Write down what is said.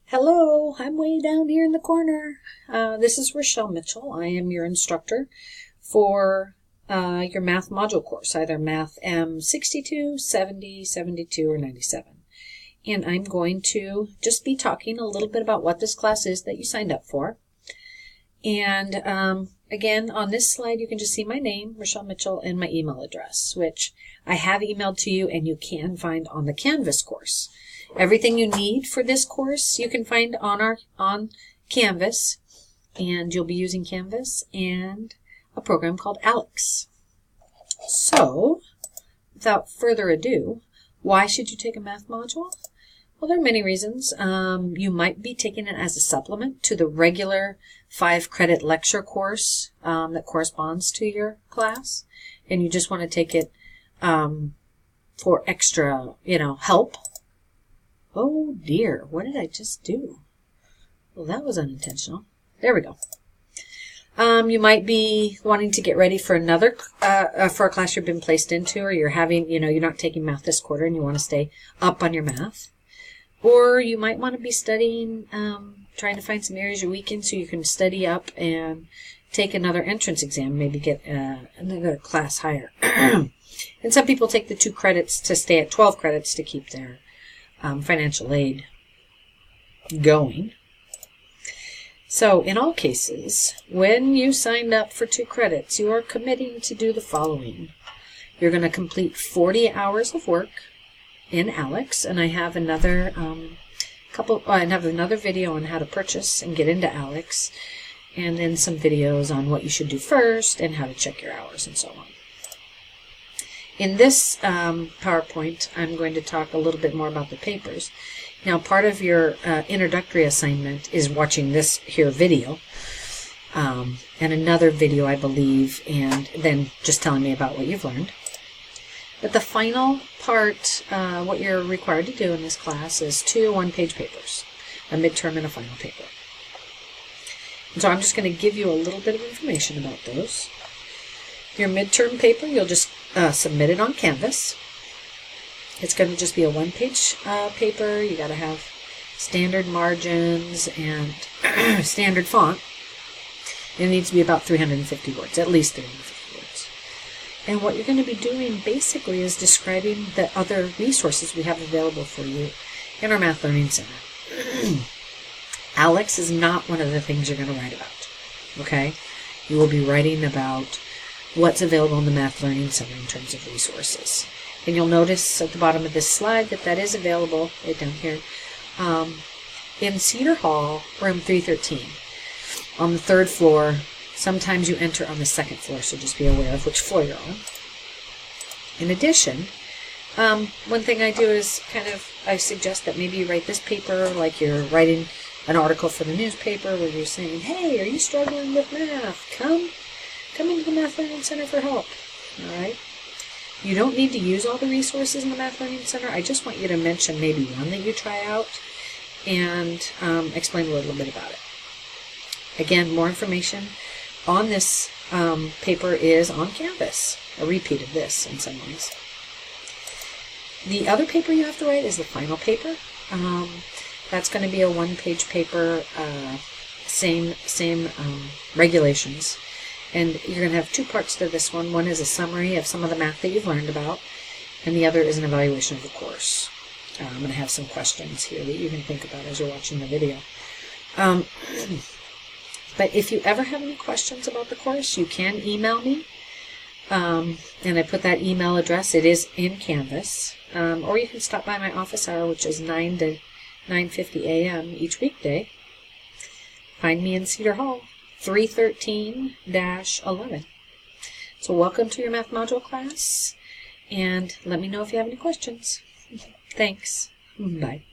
Hello, I'm way down here in the corner. This is Rochelle Mitchell. I am your instructor for your math module course, either Math M62, 70, 72, or 97. And I'm going to just be talking a little bit about what this class is that you signed up for. And again, on this slide, you can just see my name, Rochelle Mitchell, and my email address, which I have emailed to you and you can find on the Canvas course. Everything you need for this course you can find on Canvas, and you'll be using Canvas and a program called ALEKS. So, without further ado, why should you take a math module? Well, there are many reasons. You might be taking it as a supplement to the regular 5-credit lecture course that corresponds to your class, and you just want to take it for extra, help. Oh dear, what did I just do? Well, that was unintentional. There we go. You might be wanting to get ready for for a class you've been placed into, or you're having, you're not taking math this quarter and you want to stay up on your math. Or you might want to be studying, trying to find some areas you're weak in so you can study up and take another entrance exam, maybe get another class higher. And some people take the 2 credits to stay at 12 credits to keep their financial aid going. So in all cases, when you signed up for 2 credits, you are committing to do the following. You're going to complete 40 hours of work in ALEKS, and I have another another video on how to purchase and get into ALEKS, and then some videos on what you should do first and how to check your hours and so on. In this PowerPoint, I'm going to talk a little bit more about the papers. Now, part of your introductory assignment is watching this here video, and another video, I believe, and then just telling me about what you've learned. But the final part, what you're required to do in this class is 2 one-page papers, a midterm and a final paper. And so I'm just going to give you a little bit of information about those. Your midterm paper, you'll just submit it on Canvas. It's going to just be a 1-page paper. You got to have standard margins and standard font. It needs to be about 350 words, at least 350 words. And what you're going to be doing basically is describing the other resources we have available for you in our Math Learning Center. ALEKS is not one of the things you're going to write about, okay? You will be writing about what's available in the Math Learning Center in terms of resources. And you'll notice at the bottom of this slide that is available right down here in Cedar Hall, room 313, on the 3rd floor. Sometimes you enter on the 2nd floor, so just be aware of which floor you're on. In addition, one thing I do is I suggest that maybe you write this paper like you're writing an article for the newspaper where you're saying, hey, are you struggling with math? Come into the Math Learning Center for help. All right? You don't need to use all the resources in the Math Learning Center. I just want you to mention maybe one that you try out and explain a little bit about it. Again, more information on this paper is on Canvas, a repeat of this in some ways. The other paper you have to write is the final paper. That's going to be a 1-page paper, same regulations. And you're going to have 2 parts to this one. One is a summary of some of the math that you've learned about, and the other is an evaluation of the course. I'm going to have some questions here that you can think about as you're watching the video. But if you ever have any questions about the course, you can email me. And I put that email address. It is in Canvas. Or you can stop by my office hour, which is 9 to 9:50 a.m. each weekday. Find me in Cedar Hall, 313-11. So welcome to your math module class, and let me know if you have any questions. Thanks. Bye.